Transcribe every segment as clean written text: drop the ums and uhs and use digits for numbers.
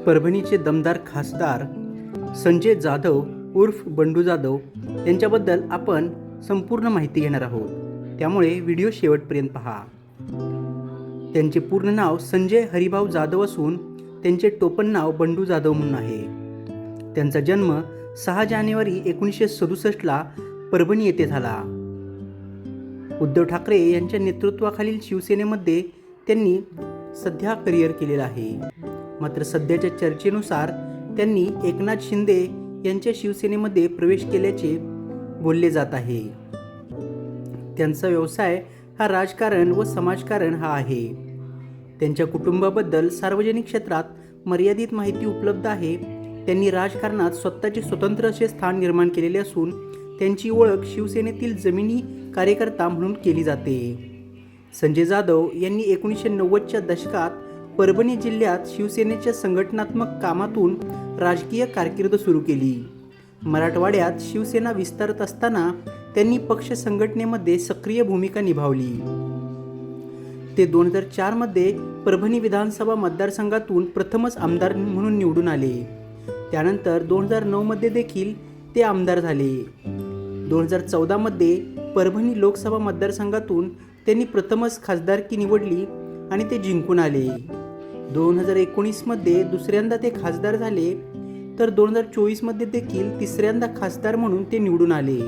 परभणीचे दमदार खासदार संजय जाधव उर्फ बंडू जाधव यांच्याबद्दल आपण संपूर्ण माहिती घेणार आहोत, त्यामुळे व्हिडिओ शेवटपर्यंत पहा. त्यांचे पूर्ण नाव संजय हरिभाऊ जाधव असून त्यांचे टोपण नाव बंडू जाधव म्हणून आहे. त्यांचा जन्म 6 जानेवारी 1967ला परभणी येथे झाला. उद्धव ठाकरे यांच्या नेतृत्वाखालील शिवसेनेमध्ये त्यांनी सध्या करिअर केलेलं आहे. मात्र सध्याच्या चर्चेनुसार त्यांनी एकनाथ शिंदे यांच्या शिवसेनेमध्ये प्रवेश केल्याचे बोलले जात आहे. त्यांचा व्यवसाय हा राजकारण व समाजकारण हा आहे. त्यांच्या कुटुंबाबद्दल सार्वजनिक क्षेत्रात मर्यादित माहिती उपलब्ध आहे. त्यांनी राजकारणात स्वतःचे स्वतंत्र असे स्थान निर्माण केलेले असून त्यांची ओळख शिवसेनेतील जमिनी कार्यकर्ता म्हणून केली जाते. संजय जाधव यांनी 1990च्या दशकात परभणी जिल्ह्यात शिवसेनेच्या संघटनात्मक कामातून राजकीय कारकीर्द सुरू केली. मराठवाड्यात शिवसेना विस्तारत असताना त्यांनी पक्ष संघटनेमध्ये सक्रिय भूमिका निभावली. ते 2004मध्ये परभणी विधानसभा मतदारसंघातून प्रथमच आमदार म्हणून निवडून आले. त्यानंतर 2009मध्ये देखील ते आमदार झाले. 2014मध्ये परभणी लोकसभा मतदारसंघातून त्यांनी प्रथमच खासदारकी निवडली आणि ते जिंकून आले. 2019मध्ये दुसऱ्यांदा ते खासदार झाले, तर 2024मध्ये देखील तिसऱ्यांदा खासदार म्हणून ते निवडून आले.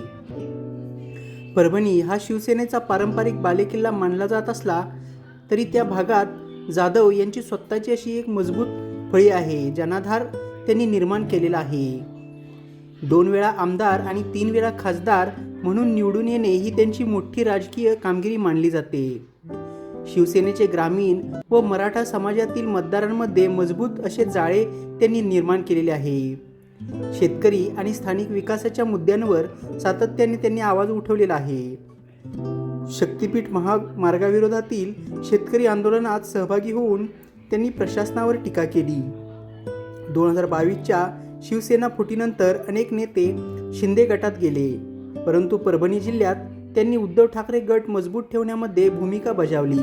परभणी हा शिवसेनेचा पारंपरिक बालेकिल्ला मानला जात असला तरी त्या भागात जाधव यांची स्वतःची अशी एक मजबूत फळी आहे, जनाधार त्यांनी निर्माण केलेला आहे. 2 वेळा आमदार आणि 3 वेळा खासदार म्हणून निवडून येणे ही त्यांची मोठी राजकीय कामगिरी मानली जाते. शिवसेनेचे ग्रामीण व मराठा समाजातील मतदारांमध्ये मजबूत असे जाळे त्यांनी निर्माण केलेले आहे. शेतकरी आणि स्थानिक विकासाच्या मुद्द्यांवर सातत्याने त्यांनी आवाज उठवलेला आहे. शक्तीपीठ महामार्गाविरोधातील शेतकरी आंदोलनात सहभागी होऊन त्यांनी प्रशासनावर टीका केली. 2022च्या शिवसेना फुटीनंतर अनेक नेते शिंदे गटात गेले, परंतु परभणी जिल्ह्यात त्यांनी उद्धव ठाकरे गट मजबूत ठेवण्यामध्ये भूमिका बजावली.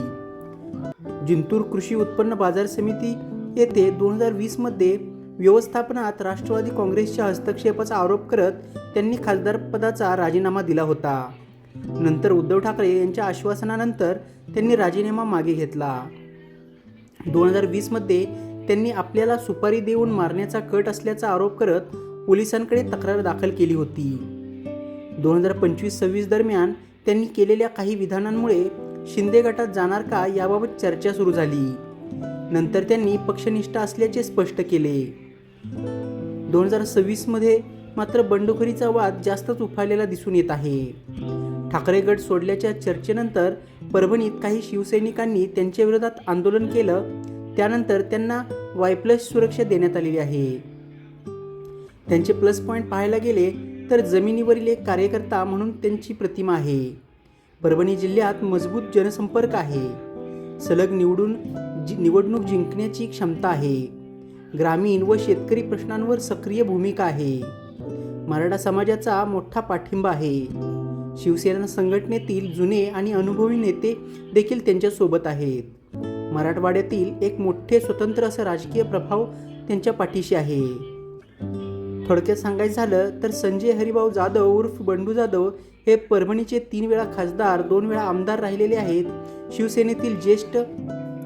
जिंतूर कृषी उत्पन्न बाजार समिती येथे 2020मध्ये व्यवस्थापनात राष्ट्रवादी काँग्रेसच्या हस्तक्षेपाचा आरोप करत त्यांनी खासदारपदाचा राजीनामा दिला होता. नंतर उद्धव ठाकरे यांच्या आश्वासनानंतर त्यांनी राजीनामा मागे घेतला. 2020मध्ये त्यांनी आपल्याला सुपारी देऊन मारण्याचा कट असल्याचा आरोप करत पोलिसांकडे तक्रार दाखल केली होती. 2025-26 दरम्यान त्यांनी केलेल्या काही विधानांमुळे शिंदे गटात जाणार का याबाबत चर्चा सुरू झाली. नंतर त्यांनी पक्षनिष्ठ असल्याचे स्पष्ट केले. 2026मध्ये मात्र बंडखोरीचा वाद जास्तच उफाळलेला दिसून येत आहे. ठाकरे गट सोडल्याच्या चर्चेनंतर परभणीत काही शिवसैनिकांनी त्यांच्या विरोधात आंदोलन केलं. त्यानंतर त्यांना Y+ सुरक्षा देण्यात आलेली आहे. त्यांचे प्लस पॉईंट पाहायला गेले तर जमिनीवरील एक कार्यकर्ता म्हणून त्यांची प्रतिमा आहे. परभणी जिल्ह्यात मजबूत जनसंपर्क आहे. सलग निवडणूक जिंकण्याची क्षमता आहे. ग्रामीण व शेतकरी प्रश्नांवर सक्रिय भूमिका आहे. मराठा समाजाचा मोठा पाठिंबा आहे. शिवसेना संघटनेतील जुने आणि अनुभवी नेते देखील त्यांच्यासोबत आहेत. मराठवाड्यातील एक मोठे स्वतंत्र असं राजकीय प्रभाव त्यांच्या पाठीशी आहे. थोडक्यात सांगायचं झालं तर संजय हरिभाऊ जाधव उर्फ बंडू जाधव हे परभणीचे 3 वेळा खासदार, 2 वेळा आमदार राहिलेले आहेत. शिवसेनेतील ज्येष्ठ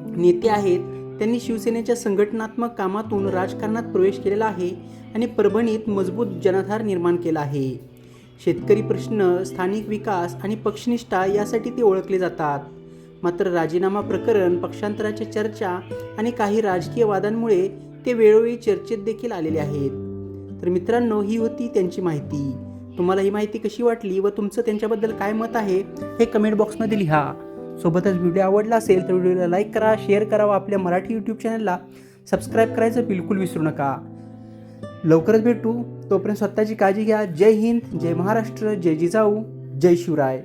नेते आहेत. त्यांनी शिवसेनेच्या संघटनात्मक कामातून राजकारणात प्रवेश केलेला आहे आणि परभणीत मजबूत जनाधार निर्माण केला आहे. शेतकरी प्रश्न, स्थानिक विकास आणि पक्षनिष्ठा यासाठी ते ओळखले जातात. मात्र राजीनामा प्रकरण, पक्षांतराच्या चर्चा आणि काही राजकीय वादांमुळे ते वेळोवेळी चर्चेत देखील आलेले आहेत. तर मित्रांनो, ही होती त्यांची माहिती. तुम्हाला ही माहिती कशी वाटली व तुमचं त्यांच्याबद्दल काय मत आहे हे कमेंट बॉक्समध्ये लिहा. सोबतच व्हिडिओ आवडला असेल तर व्हिडिओला लाईक करा, शेअर करा व आपल्या मराठी यूट्यूब चॅनलला सबस्क्राईब करायचं बिलकुल विसरू नका. लवकरच भेटू. तोपर्यंत स्वतःची काळजी घ्या. जय हिंद, जय महाराष्ट्र, जय जिजाऊ, जय शिवराय.